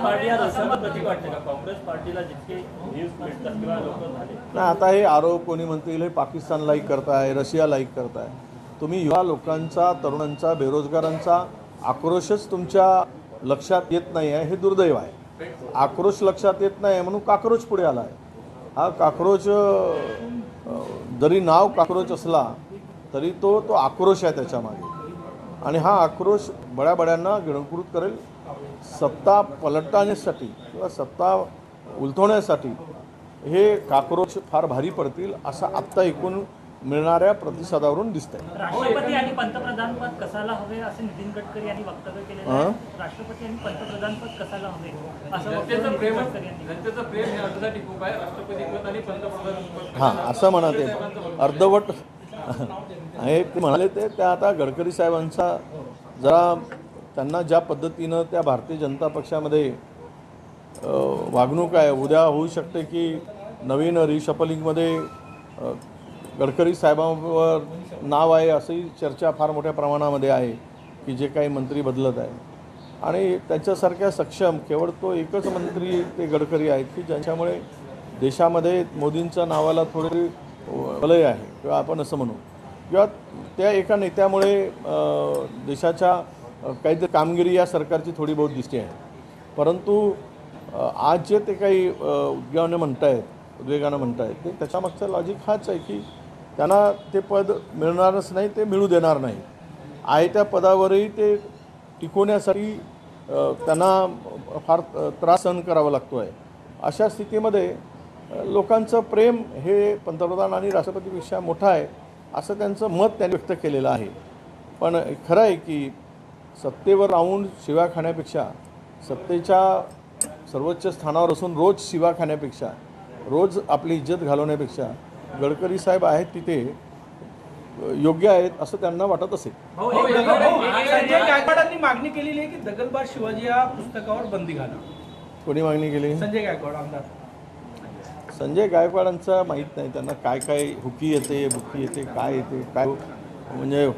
Party या दोषांना प्रतीक वाटते का? काँग्रेस पार्टीला जितके व्ह्यूज मिळतात किंवा लोक झाले नाही, आता हे आरोप कोणी म्हणतील हे पाकिस्तान लाईक करताय, रशिया लाईक करताय. तुम्ही युवा लोकांचा, तरुणांचा, बेरोजगारांचा आक्रोशच तुमच्या लक्षात येत नाही आहे, हे दुर्दैव आहे. आक्रोश लक्षात येत नाही म्हणून काक्रोच पुढे आला आहे. हा काक्रोच जरी नाव काक्रोच असला तरी तो आक्रोश आहे त्याच्यामागे. आणि हा आक्रोश बड्याबड्यांना गिळंकृत करेल. सत्ता पलटण्यासाठी किंवा सत्ता उलथवण्यासाठी हे काक्रोच फार भारी पडतील असं आत्ता एकूण मिळणाऱ्या प्रतिसादावरून दिसतंय. राष्ट्रपती आणि पंतप्रधान पद कसाला हवे असे नितीन गडकरी यांनी वक्तव्य केलेलं आहे. राष्ट्रपती आणि पंतप्रधान पद कसाला हवे असं वक्तव्य नितीन गडकरी यांनी. जनतेचं प्रेम हे अर्धसाठी खूप आहे, राष्ट्रपती पद आणि पंतप्रधान पद. हां, असं म्हणा ते अर्धवट आहे ते म्हणाले. त्या आता गडकरी साहेबांचा जरा त्यांना ज्या पद्धतीनं त्या भारतीय जनता पक्षामध्ये वागणूक आहे, उद्या होऊ शकते की नवीन रिशफलिंगमध्ये गडकरी साहेबांवर नाव आहे अशी चर्चा फार मोठ्या प्रमाणामध्ये आहे की जे काही मंत्री बदलत आहे. आणि त्यांच्यासारख्या सक्षम केवळ तो एकच मंत्री ते गडकरी आहेत की ज्यांच्यामुळे देशामध्ये मोदींच्या नावाला थोडी वलय आहे किंवा आपण असं म्हणू, किंवा त्या एका नेत्यामुळे देशाच्या काहीतरी कामगिरी या सरकारची थोडी बहुत दिसते आहे. परंतु आज जे ते काही उद्योगाने उद्वेगानं म्हणतायत ते त्याच्यामागचं लॉजिक हाच आहे की त्यांना ते पद मिळणारच नाही, ते मिळू देणार नाही. आहे त्या पदावरही ते टिकवण्यासाठी त्यांना फार त्रास सहन करावा लागतो आहे. अशा स्थितीमध्ये लोकांचं प्रेम हे पंतप्रधान आणि राष्ट्रपतीपेक्षा मोठं आहे असं त्यांचं मत त्यांनी व्यक्त केलेलं आहे. पण खरं आहे की सत्तेवर राहून शिव्या खाण्यापेक्षा, सत्तेच्या सर्वोच्च स्थानावर असून रोज शिव्या खाण्यापेक्षा, रोज आपली इज्जत घालवण्यापेक्षा गडकरी साहेब आहेत तिथे योग्य आहेत असं त्यांना वाटत असेल. संजय गायकवाडांनी मागणी केलेली आहे की दगलबाज शिवाजी या पुस्तकावर बंदी घाला. कोणी मागणी केली? संजय गायकवाड आमदार. संजय गायकवाडांचं माहीत नाही, त्यांना काय काय हुकी येते, बुकी येते, काय येते, काय म्हणजे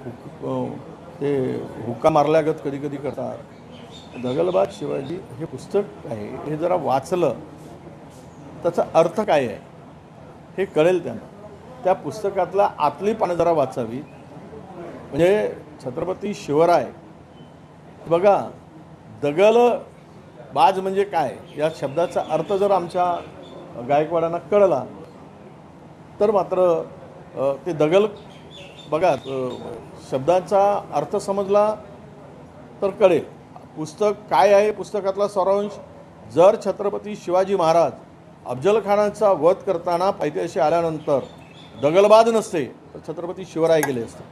ते हुक्का मारल्यागत कधी कधी करतात. दगलबाज शिवाजी हे पुस्तक आहे, हे जरा वाचलं त्याचा अर्थ काय आहे हे कळेल त्यांना. त्या पुस्तकातला आतली पानं जरा वाचावी. म्हणजे छत्रपती शिवराय बघा, दगलबाज म्हणजे काय या शब्दाचा अर्थ जर आमच्या गायकवाडांना कळला तर मात्र ते दगल बघा शब्दाचा अर्थ समजला तर कळेल पुस्तक काय आहे. पुस्तकातला सारांश, जर छत्रपती शिवाजी महाराज अफजल खानाचा वध करताना पायथ्याशी आल्यानंतर दगलबाज नसते तर छत्रपती शिवराय गेले असते.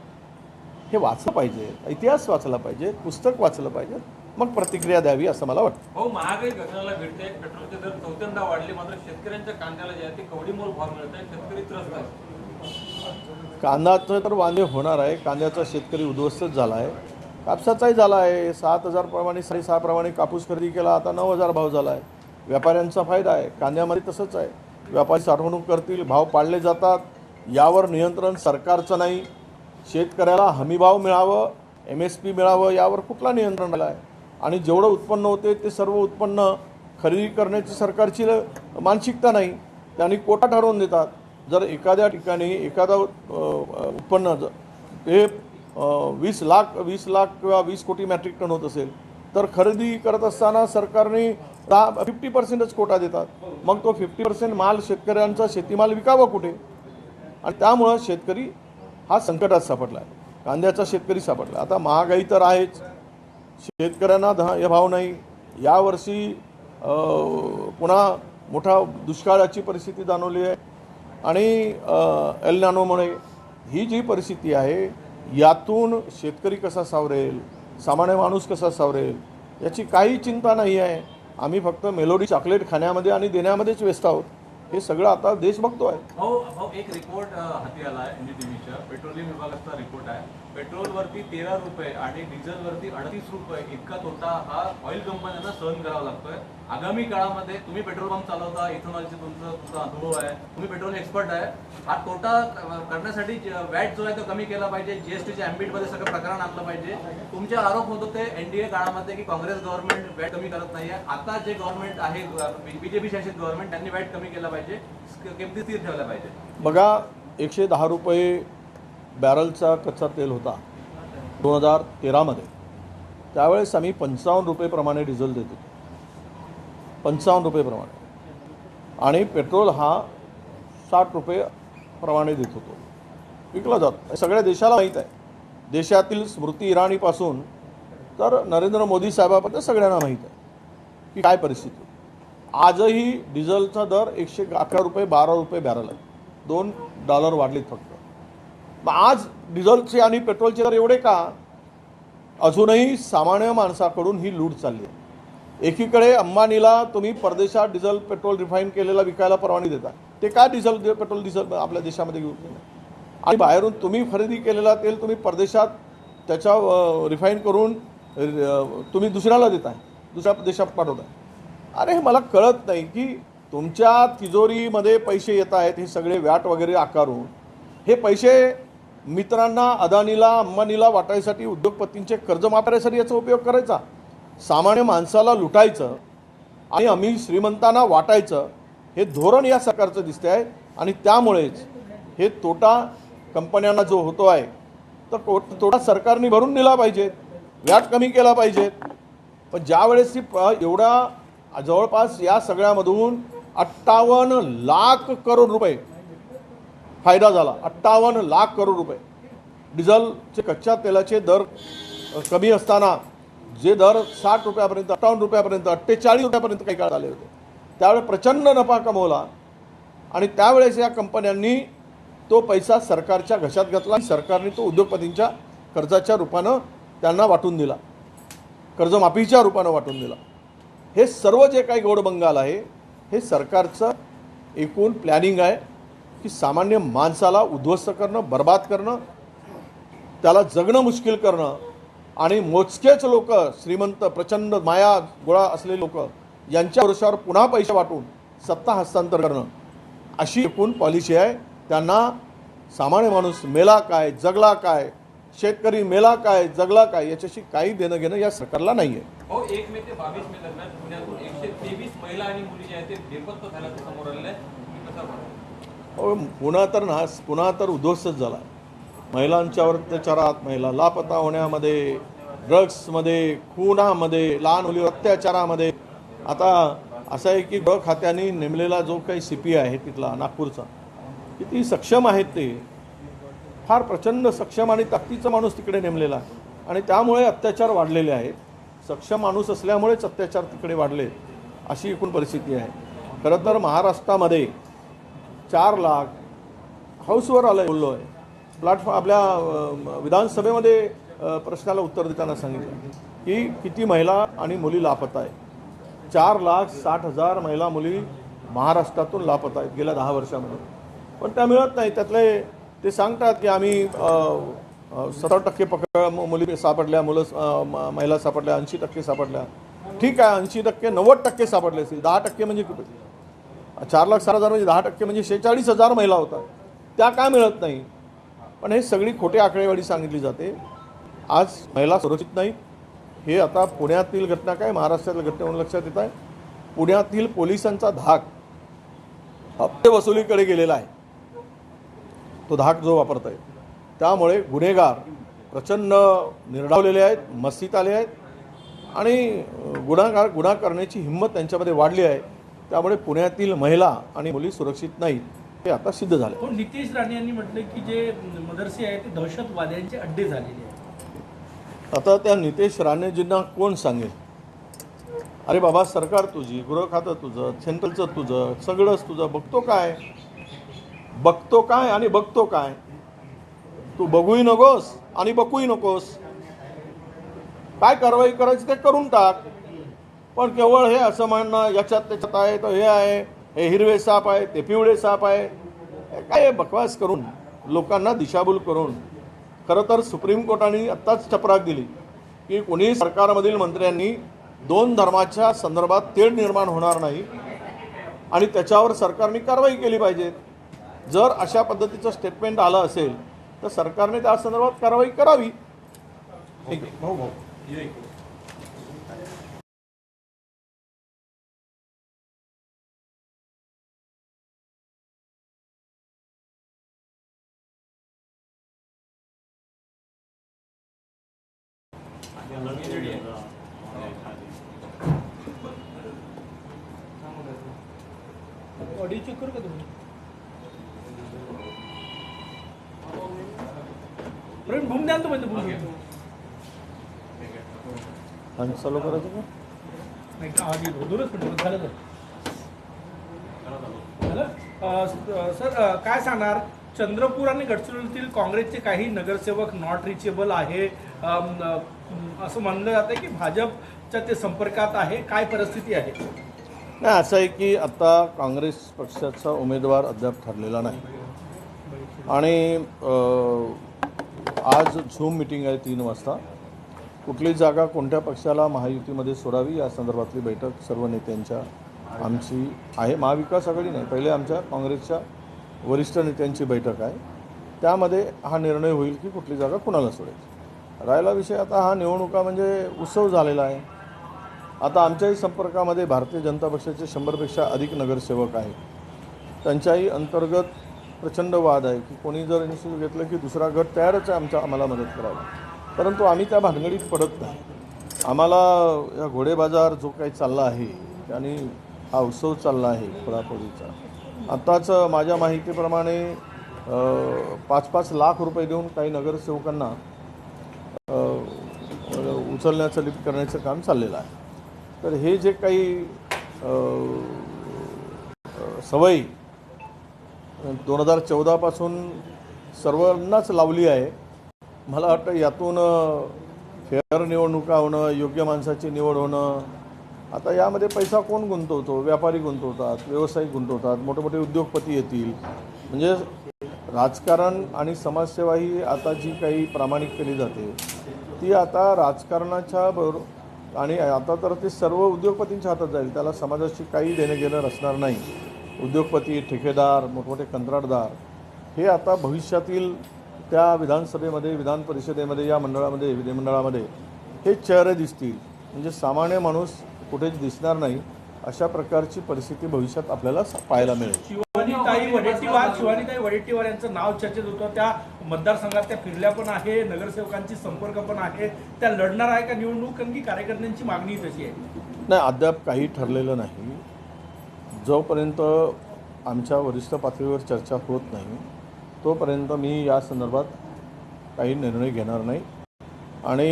हे वाचलं पाहिजे, इतिहास वाचला पाहिजे, पुस्तक वाचलं पाहिजे, मग प्रतिक्रिया द्यावी असं मला वाटतं. हो, महागाई घटनाला भेटते, पेट्रोलचे दर चौथ्यांदा वाढले, मात्र शेतकऱ्यांच्या कांद्याला जे आहे ते कवडीमोल भाव मिळत आहे, शेतकरी त्रस्त आहे. कांद्याचं तर वांदे होणार आहे. कांद्याचा शेतकरी उद्ध्वस्तच झाला आहे, कापसाचाही झाला आहे. 7,000 प्रमाणे 6,500 प्रमाणे कापूस खरेदी केला, आता 9,000 भाव झाला आहे. व्यापाऱ्यांचा फायदा आहे. कांद्यामध्ये तसंच आहे, व्यापारी साठवणूक करतील, भाव पाडले जातात, यावर नियंत्रण सरकारचं नाही. शेतकऱ्याला हमीभाव मिळावं, MSP मिळावं यावर कुठला नियंत्रण आलं आहे? आणि जेवढं उत्पन्न होते ते सर्व उत्पन्न खरेदी करण्याची सरकारची मानसिकता नाही. त्यांनी कोटा ठरवून देतात. जर एखाद्या ठिकाणी एखादा उत्पन्न हे 20 लाख किंवा 20 कोटी मॅट्रिक टन होत असेल तर खरेदी करत असताना सरकारने 50%च कोटा देतात. मग तो 50% माल शेतकऱ्यांचा शेतीमाल विकावा कुठे? आणि त्यामुळं शेतकरी हा संकटात सापडला आहे. कांद्याचा शेतकरी सापडला. आता महागाई तर आहेच, शेतकऱ्यांना हे भाव नाही. यावर्षी पुन्हा मोठा दुष्काळाची परिस्थिती जाणवली आहे. आणि एल नानोमुळे ही जी परिस्थिती आहे यातून शेतकरी कसा सावरेल, सामान्य माणूस कसा सावरेल याची काही चिंता नाही आहे. आम्ही फक्त मेलोडी चॉकलेट खाण्यामध्ये आणि देण्यामध्येच व्यस्त आहोत. हे सगळं आता देश बघतो आहे. हो, एक रिपोर्ट हाती आला आहे NDTVच्या, पेट्रोलियम विभागाचा रिपोर्ट आहे. पेट्रोलवरती 13 रुपये आणि डिझेलवरती 38 रुपये इतका तोटा हा ऑइल कंपन्यांना सहन करावा लागतोय. आगामी काळामध्ये तुम्ही पेट्रोल पंप चालवता, इथेनॉलचे तुमचा अनुभव आहे, तुम्ही पेट्रोल एक्सपर्ट आहे, हा तोटा करण्यासाठी वॅट जो आहे तो कमी केला पाहिजे, जीएसटीच्या ॲम्बिटमध्ये सगळं प्रकरण आणलं पाहिजे. तुमचे आरोप होत होते एनडीए काळामध्ये की काँग्रेस गव्हर्नमेंट वॅट कमी करत नाहीये. आता जे गव्हर्नमेंट आहे बीजेपी शासित गव्हर्नमेंट त्यांनी वॅट कमी केला पाहिजे, किमती स्थिर ठेवल्या पाहिजे. बघा 110 रुपये बॅरलचा कच्चा तेल होता 2013मध्ये. त्यावेळेस आम्ही 55 रुपयेप्रमाणे डिझेल देत होतो, 55 रुपयेप्रमाणे, आणि पेट्रोल हा 60 रुपयेप्रमाणे देत होतो, विकला जातो. सगळ्या देशाला माहीत आहे. देशातील स्मृती इराणीपासून तर नरेंद्र मोदी साहेबापर्यंत सगळ्यांना माहीत आहे की काय परिस्थिती. आजही डिझेलचा दर 111 रुपये 12 रुपये बॅरल आहे, $2 वाढलेत फक्त. मग आज डिझेलचे आणि पेट्रोलचे दर एवढे का? अजूनही सामान्य माणसाकडून ही लूट चालली आहे. एकीकडे अंबानीला तुम्ही परदेशात डिझेल पेट्रोल रिफाईन केलेला विकायला परवानगी देता, ते काय डिझेल आपल्या देशामध्ये घेऊन नाही. आणि बाहेरून तुम्ही खरेदी केलेला तेल तुम्ही परदेशात त्याच्या रिफाईन करून तुम्ही दुसऱ्याला देताय, दुसऱ्या देशात पाठवताय. अरे हे मला कळत नाही की तुमच्या तिजोरीमध्ये पैसे येत आहेत हे सगळे वॅट वगैरे आकारून, हे पैसे मित्रांना, अदानीला, अंबानीला वाटायसाठी, उद्योगपतींचे कर्ज माफण्यासाठी याचा उपयोग करायचा, सामान्य माणसाला लुटायचं आणि आम्ही श्रीमंतांना वाटायचं, हे धोरण या सरकारचं दिसते आहे. आणि त्यामुळेच हे तोटा कंपन्यांना जो होतो आहे तर तोटा सरकारने भरून दिला पाहिजे, व्याट कमी केला पाहिजे. पण ज्यावेळेस एवढा जवळपास या सगळ्यामधून 58 लाख करोड रुपये फायदा झाला, 58 लाख करोड रुपये. डिझेलचे कच्च्या तेलाचे दर कमी असताना जे दर 60 रुपयापर्यंत, 58 रुपयापर्यंत, 48 रुपयापर्यंत काही काळ आले होते, त्यावेळेस प्रचंड नफा कमवला. आणि त्यावेळेस या कंपन्यांनी तो पैसा सरकारच्या घशात घातला, सरकारने तो उद्योगपतींच्या कर्जाच्या रूपानं त्यांना वाटून दिला, कर्जमाफीच्या रूपानं वाटून दिला. हे सर्व जे काही गोडबंगाल आहे हे सरकारचं एकूण प्लॅनिंग आहे की सामान्य माणसाला उद्ध्वस्त करणं, बर्बाद करणं, त्याला जगणं मुश्किल करणं, आणि मोजकेच लोक, श्रीमंत, प्रचंड माया गोळा असलेले लोक यांच्या वर्षावर पुन्हा पैसे वाटून सत्ता हस्तांतर करणं, अशी एकूण पॉलिसी आहे. त्यांना सामान्य माणूस मेला काय, जगला काय, शेतकरी मेला काय, जगला काय, याच्याशी काही देणं घेणं या सरकारला नाही आहे. 1 मे ते 22 मे दरम्यान पुण्यातून 123 महिला आणि मुली जे आहेत ते बेपत्ता झाल्याचं समोर आलेलं आहे. पुन्हा तर उद्ध्वस्तच झाला. महिलांच्यावर अत्याचारात, महिला लापता होण्यामध्ये, ड्रग्समध्ये, खुनामध्ये, लहान मुलीवर अत्याचारामध्ये. आता असं आहे की गृह खात्याने नेमलेला जो काही CP आहे तिथला नागपूरचा, किती सक्षम आहेत ते, फार प्रचंड सक्षम आणि ताकदीचा माणूस तिकडे नेमलेला, आणि त्यामुळे अत्याचार वाढलेले आहेत. सक्षम माणूस असल्यामुळेच अत्याचार तिकडे वाढले, अशी एकूण परिस्थिती आहे. खरं तर महाराष्ट्रामध्ये 4 लाख हाऊसवर आलं बोललो आहे. प्लॅटफॉर्म आपल्या विधानसभेमध्ये प्रश्नाला उत्तर देताना सांगितलं की किती महिला आणि मुली लापता आहेत. 4,60,000 महिला मुली महाराष्ट्रातून लापता आहेत गेल्या 10 वर्षामध्ये, पण त्या मिळत नाही. त्यातले ते सांगतात की आम्ही 70% मुली सापडल्या, महिला सापडल्या, 80% सापडल्या. ठीक आहे, 80%, 90% सापडले असतील. 10% म्हणजे कुठे? 4,60,000 म्हणजे 10% म्हणजे 46,000 महिला होतात, त्या काय मिळत नाही? पण हे सगळी खोटी आकडेवारी सांगितली जाते. आज महिला सुरक्षित नाही. हे आता पुण्यातील घटना काय, महाराष्ट्रातील घटना म्हणून लक्षात येत आहे. पुण्यातील पोलिसांचा धाक हप्ते वसुलीकडे गेलेला आहे. तो धाक जो वापरत आहे त्यामुळे गुन्हेगार प्रचंड निर्डावलेले आहेत, मस्तीत आले आहेत, आणि गुन्हा करण्याची हिंमत त्यांच्यामध्ये वाढली आहे. त्यामुळे पुण्यातील महिला आणि मुली सुरक्षित नाहीत, हे आता सिद्ध झाले. पण नितेश राणे यांनी म्हटलं की जे मदरसे आहेत ते दहशतवाद्यांचे अड्डे झालेले आहेत. आता त्या नितेश राणेजींना कोण सांगेल? अरे बाबा, सरकार तुझी, गृह खातं तुझं, सेंट्रलचं तुझं, सगळंच तुझं. बघतो काय आणि बघतो काय? तू बघूही नकोस आणि बघूही नकोस. काय कारवाई करायची ते करून टाक. पण केवळ हे असं म्हणणं याच्यात त्याच्यात आहे, तर हे आहे, हे हिरवे साप आहे, ते पिवळे साप आहे, काय बकवास करून लोकांना दिशाभूल करून खरं तर सुप्रीम कोर्टाने आत्ताच चपराक दिली की कोणी सरकारमधील मंत्र्यांनी दोन धर्माच्या संदर्भात तेढ निर्माण होणार नाही आणि त्याच्यावर सरकारने कारवाई केली पाहिजे. जर अशा पद्धतीचं स्टेटमेंट आलं असेल तर सरकारने त्या संदर्भात कारवाई करावी. ऑडिओ चेक करू का तुम्ही? प्रवीण भूम द्या ना तुम्ही भूम आणि चालू करायचं का? नाही का आधी 2च मिनिटं झालं तर सर काय सांगणार? चंद्रपूर आणि गडचिरोलीतील काँग्रेसचे काही नगरसेवक नॉट रिचेबल आहे असं म्हणलं जातं की भाजपच्या ते संपर्कात आहे. काय परिस्थिती आहे? नाही, असं आहे की आता काँग्रेस पक्षाचा उमेदवार अद्याप ठरलेला नाही आणि आज झूम मिटिंग आहे 3 वाजता. कुठली जागा कोणत्या पक्षाला महायुतीमध्ये सोडावी या संदर्भातली बैठक सर्व नेत्यांच्या आमची आहे. महाविकास आघाडी नाही, पहिले आमच्या काँग्रेसच्या वरिष्ठ नेत्यांची बैठक आहे. त्यामध्ये हा निर्णय होईल की कुठली जागा कुणाला सोडायची. राहिला विषय आता हा निवडणुका म्हणजे उत्सव झालेला आहे. आता आमच्याही संपर्कामध्ये भारतीय जनता पक्षाचे 100पेक्षा अधिक नगरसेवक आहेत. त्यांच्याही अंतर्गत प्रचंड वाद आहे की कोणी जर इनिशिएटिव्ह घेतलं की दुसरा गट तयारच आहे आम्हाला मदत करायला, परंतु आम्ही त्या भानगडीत पडत नाही. आम्हाला या घोडेबाजार जो काही चालला आहे आणि हा उत्सव चालला आहे फोडाफोडीचा, आत्ताच माझ्या माहितीप्रमाणे 5-5 लाख रुपये देऊन काही नगरसेवकांना उचलण्याचं लिफ्ट करण्याचं काम चाललेलं आहे. तर हे जे काही सवयी 2014 पासून सर्वांनाच लावली आहे, मला वाटतं यातून फेअर निवडणुका होणं, योग्य माणसाची निवड होणं, आता यामध्ये पैसा कोण गुंतवतो? व्यापारी गुंतवतात, व्यावसायिक गुंतवतात, मोठे मोठे उद्योगपती येतील. म्हणजे राजकारण आणि समाजसेवा ही आता जी काही प्रामाणिक केली जाते ती आता राजकारणाच्या बरोबर आणि आता तर ते सर्व उद्योगपतींच्या हातात जाईल. त्याला समाजाशी काही देणं घेणं असणार नाही. उद्योगपती, ठेकेदार, मोठमोठे कंत्राटदार हे आता भविष्यातील त्या विधानसभेमध्ये, विधान परिषदेमध्ये, या मंडळामध्ये, विधिमंडळामध्ये हे चेहरे दिसतील. म्हणजे सामान्य माणूस कुठेच दिसणार नाही. अशा प्रकारची परिस्थिती भविष्यात आपल्याला पाहायला मिळेल. शिवानीताई वडेट्टीवार यांचं नाव चर्चेत होतं. त्या मतदारसंघात त्या फिरल्या पण आहे, नगरसेवकांची संपर्क पण आहे. त्या लढणार आहे का निवडणूक? कारण की कार्यकर्त्यांची मागणी तशी आहे. नाही, अद्याप काही ठरलेलं नाही. जोपर्यंत आमच्या वरिष्ठ पातळीवर चर्चा होत नाही तोपर्यंत मी या संदर्भात काही निर्णय घेणार नाही. आणि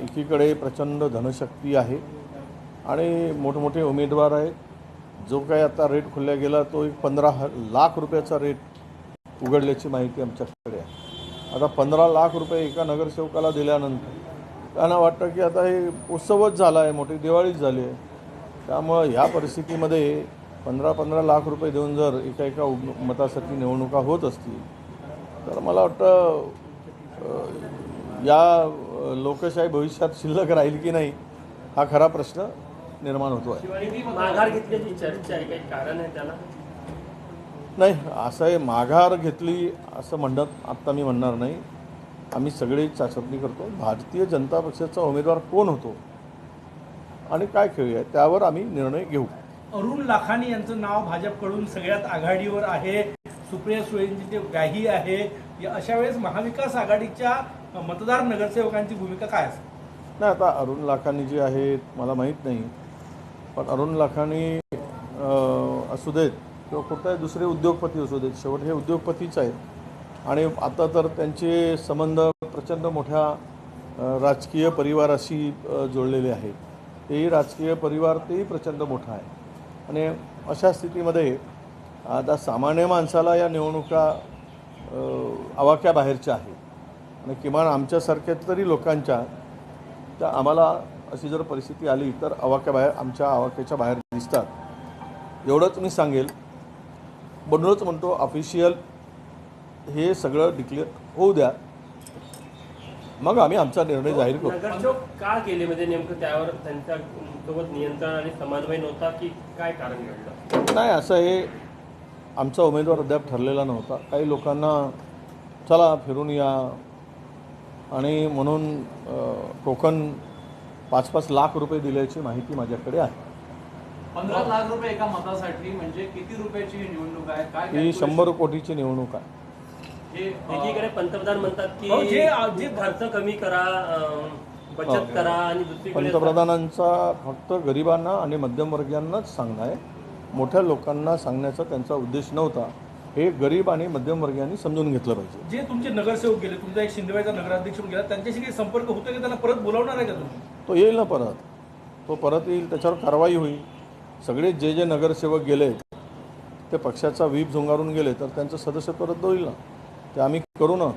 एकीकडे प्रचंड धनशक्ती आहे आणि मोठमोठे उमेदवार आहेत. जो काही आता रेट खुलला गेला तो एक 15 लाख रुपयाचा रेट उघडल्याची माहिती आमच्याकडे आहे. आता 15 लाख रुपये एका नगरसेवकाला दिल्यानंतर त्यांना वाटतं की आता हे उत्सवच झाला आहे, मोठी दिवाळीच झाली आहे. त्यामुळं ह्या परिस्थितीमध्ये 15 लाख रुपये देऊन जर एका मतासाठी निवडणुका होत असतील तर मला वाटतं या लोकशाही भविष्यात शिल्लक राहील की नाही हा खरा प्रश्न निर्माण होतो आहे. माघार घेतल्याची चर्चा आहे, काही कारण आहे त्याला? नाही, असं आहे माघार घेतली असं म्हणत आत्ता मी म्हणणार नाही. आम्ही सगळे चाचपणी करतो. भारतीय जनता पक्षाचा उमेदवार कोण होतो आणि काय खेळी आहे त्यावर आम्ही निर्णय घेऊ. अरुण लाखानी यांचं नाव भाजपकडून सगळ्यात आघाडीवर आहे. सुप्रिया सुळेंची ते गाही आहे. अशा वेळेस महाविकास आघाडीच्या मतदार नगरसेवकांची भूमिका काय असेल? नाही, आता अरुण लाखानी जे आहेत मला माहीत नाही, पण अरुण लाखानी असू देत किंवा कुठलाही दुसरे उद्योगपती असू देत, शेवट हे उद्योगपतीच आहेत. आणि आता तर त्यांचे संबंध प्रचंड मोठ्या राजकीय परिवाराशी जोडलेले आहेत. तेही राजकीय परिवार तेही प्रचंड मोठा आहे. आणि अशा स्थितीमध्ये आता सामान्य माणसाला या निवडणुका आवाक्याबाहेरच्या आहेत आणि किमान आमच्यासारख्या तरी लोकांच्या त्या आम्हाला अशी जर परिस्थिती आली तर आमच्या आवाक्याच्या बाहेर दिसतात. एवढंच मी सांगेल. म्हणूनच म्हणतो ऑफिशियल हे सगळं डिक्लेअर होऊ द्या. मग आम्ही आमचा निर्णय जाहीर करू. नगरसेवक का केले म्हणजे नेमकं त्यावर त्यांच्या सोबत नियंत्रण आणि समन्वय नव्हता की काय कारण घडलं? नाही, असं हे आमचा उमेदवार अद्याप ठरलेला नव्हता. काही लोकांना चला फिरून या आणि म्हणून टोकन 5-5 लाख रुपये दिल्याची माहिती माझ्याकडे आहे. 15 लाख रुपये एका मतासाठी म्हणजे किती रुपयाची ही निवडणूक आहे? काय ही 100 कोटीची निवडणूक आहे. एकीकडे पंतप्रधान म्हणतात की हो, जे खर्च कमी करा, बचत करा आणि दुसरीकडे पंतप्रधानांचा फक्त गरिबांना आणि मध्यमवर्गीयांनाच सांगणं आहे. मोठ्या लोकांना सांगण्याचा त्यांचा उद्देश नव्हता. हे गरीब आणि मध्यमवर्गीयांनी समजून घेतलं पाहिजे. जे तुमचे नगरसेवक गेले, तुमचा एक शिंदेवाईचा नगराध्यक्ष गेला, त्यांच्याशी काही संपर्क होतो की त्यांना परत बोलावणार आहे का तुम्ही? तो येईल ना परत, तो परत येईल, त्याच्यावर कारवाई होईल. सगळे जे नगरसेवक गेले ते पक्षाचा व्हीप झुंगारून गेले तर त्यांचं सदस्यत्व रद्द होईल ना. ते आम्ही करू ना.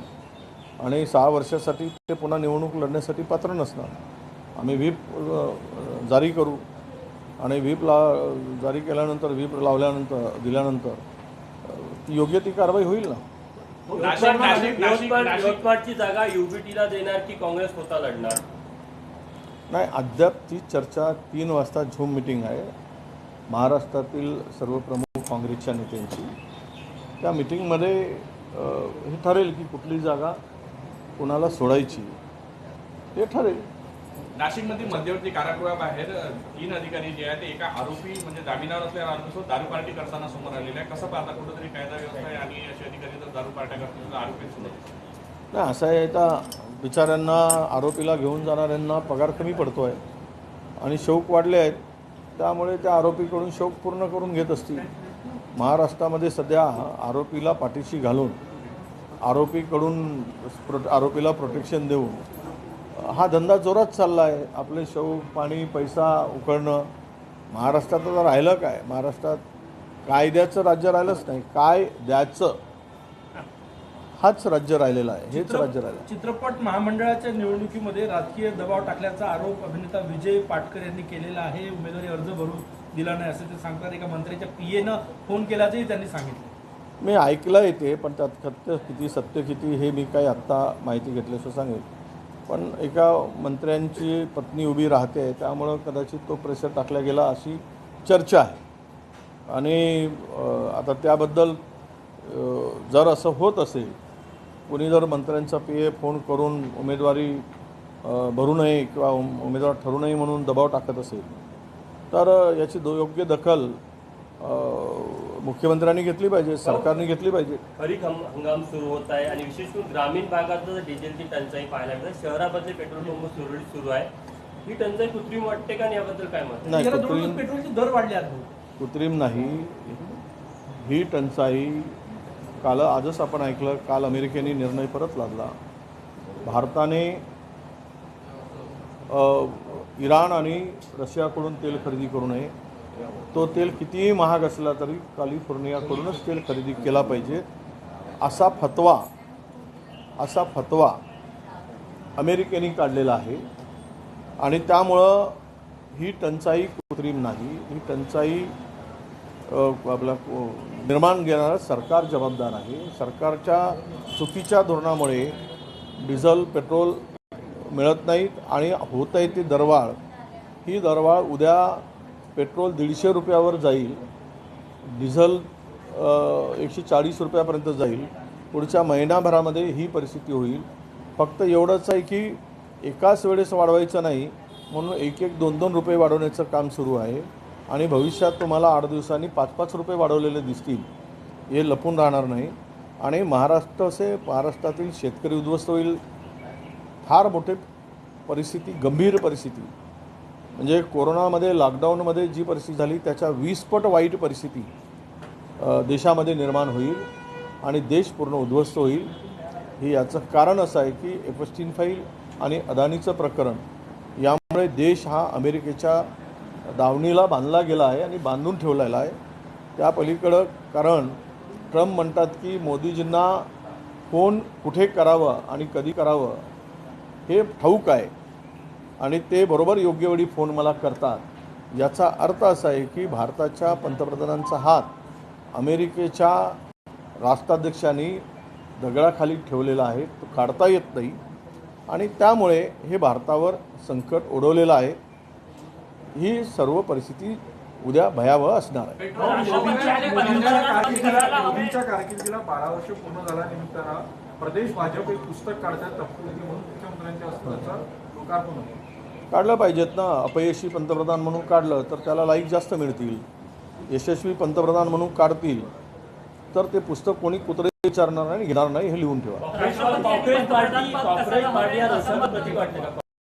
आणि 6 वर्षासाठी ते पुन्हा निवडणूक लढण्यासाठी पात्र नसणार. आम्ही व्हीप जारी करू आणि जारी केल्यानंतर व्हीप दिल्यानंतर योग्य ती कारवाई होईल ना. यवतमाळची जागा युबीटीला देणार की काँग्रेस स्वतः लढणार? नाही, अद्याप ती चर्चा 3 वाजता झूम मिटिंग आहे महाराष्ट्रातील सर्व प्रमुख काँग्रेसच्या नेत्यांची. त्या मिटिंगमध्ये हे ठरेल की कुठली जागा कोणाला सोडायची ते ठरेल. नाशिकमध्ये मध्यवर्ती कारागृहाबाहेर 3 अधिकारी जे आहेत ते एका आरोपी म्हणजे जामिनावर असलेल्या आरोपीसोबत दारू पार्टी करताना समोर आलेले आहे. कसं पाहता, कुठेतरी कायदा व्यवस्था आहे आणि असे अधिकारी जर दारू पार्ट्या करतील तर आरोपी सोडत नाही, असं आहे. आता बिचाऱ्यांना, आरोपीला घेऊन जाणाऱ्यांना पगार कमी पडतो आहे आणि शौक वाढले आहेत, त्यामुळे त्या आरोपीकडून शौक पूर्ण करून घेत असतील. महाराष्ट्रामध्ये सध्या आरोपीला पाठीशी घालून आरोपीला प्रोटेक्शन देऊन हा धंदा जोरात चालला आहे. आपले शौक, पाणी, पैसा उकळणं. महाराष्ट्रात आता राहिलं काय? महाराष्ट्रात कायद्याचं राज्य राहिलंच नाही. काय द्यायचं हाच राज्य राहिलेला आहे, हेच राज्य राहिलं. चित्रपट महामंडळाच्या निवडणुकीमध्ये राजकीय दबाव टाकल्याचा आरोप अभिनेता विजय पाटकर यांनी केलेला आहे. उमेदवारी अर्ज भरून दिला नाही असं ते सांगतात. एका मंत्र्याच्या पीएनं फोन केल्याचंही त्यांनी सांगितलं. मी ऐकलं आहे ते, पण त्यात सत्य किती हे मी काही आत्ता माहिती घेतल्याचं सांगेल. पण एका मंत्र्यांची पत्नी उभी राहते, त्यामुळं कदाचित तो प्रेशर टाकला गेला अशी चर्चा आहे. आणि आता त्याबद्दल जर असं होत असेल, कोणी जर मंत्र्यांचा पीए फोन करून उमेदवारी भरू नये किंवा उमेदवार ठरू नये म्हणून दबाव टाकत असेल तर याची योग्य दखल मुख्यमंत्र्यांनी घेतली पाहिजे, सरकारने घेतली पाहिजे. खरीप हंगाम सुरू होत आहे आणि विशेष करून ग्रामीण भागात डिझेलची टंचाई पाहायला मिळते. शहरामध्ये पेट्रोल पंप सुरळीत सुरू आहे. ही टंचाई कृत्रिम वाटते का? याबद्दल काय मत? नाही, पेट्रोलचे दर वाढले आहेत. कृत्रिम नाही. ही टंचाई आजच आपण ऐकलं, काल अमेरिकेने निर्णय परत लादला. भारताने इराण आणि रशियाकडून तेल खरेदी करू नये. तो तेल कितीही महाग असला तरी कॅलिफोर्नियाकडूनच तेल खरेदी केला पाहिजे असा फतवा अमेरिकेने काढलेला आहे. आणि त्यामुळं ही टंचाई कृत्रिम नाही. ही टंचाई आपला निर्माण घेणारं सरकार जबाबदार आहे. सरकारच्या चुकीच्या धोरणामुळे डिझेल, पेट्रोल मिळत नाहीत आणि होत आहे ती दरवाढ. ही दरवाढ उद्या पेट्रोल 150 रुपयावर जाईल, डिझेल 140 रुपयापर्यंत जाईल. पुढच्या महिनाभरामध्ये ही परिस्थिती होईल. फक्त एवढंच आहे की एकाच वेळेस वाढवायचं नाही, म्हणून 1-1, 2-2 रुपये वाढवण्याचं काम सुरू आहे. आणि भविष्यात तुम्हाला 8 दिवसांनी 5-5 रुपये वाढवलेले दिसतील. हे लपून राहणार नाही. आणि महाराष्ट्रातील शेतकरी उद्ध्वस्त होईल. फार मोठी परिस्थिती, गंभीर परिस्थिती, म्हणजे कोरोनामध्ये, लॉकडाऊनमध्ये जी परिस्थिती झाली त्याच्या 20 पट वाईट परिस्थिती देशामध्ये निर्माण होईल आणि देश पूर्ण उद्ध्वस्त होईल. हे याचं कारण असं आहे की एपस्टीन फाईल आणि अदानीचं प्रकरण यामुळे देश हा अमेरिकेच्या दावणीला बांधला गेला आहे आणि बांधून ठेवलेला आहे. त्या पलीकडं कारण ट्रम्प म्हणतात की मोदीजींना फोन कुठे करावं आणि कधी करावं हे ठाऊक आहे आणि ते बरोबर योग्य वेळी फोन मला करतात. याचा अर्थ असा आहे की भारताच्या पंतप्रधानांचा हात अमेरिकेच्या राष्ट्राध्यक्षांनी दगडाखाली ठेवलेला आहे. तो काढता येत नाही आणि त्यामुळे हे भारतावर संकट ओढवलेलं आहे. ही सर्व परिस्थिती उद्या भयावह असणार आहे. मोदींच्या कारकिर्दीला 12 वर्ष पूर्ण झाल्यानिमित्तानं प्रदेश भाजप एक पुस्तक काढतात तत्पूर्वी म्हणून मुख्यमंत्र्यांच्या हस्ते त्याचं लोकार्पण होतं. काढलं पाहिजेत ना. अपयशी पंतप्रधान म्हणून काढलं तर त्याला लाईक जास्त मिळतील. यशस्वी पंतप्रधान म्हणून काढतील तर ते पुस्तक कोणी कुत्रे विचारणार नाही, घेणार नाही, हे लिहून ठेवा. काँग्रेस पार्टी या रसाचं प्रतीक वाटते का?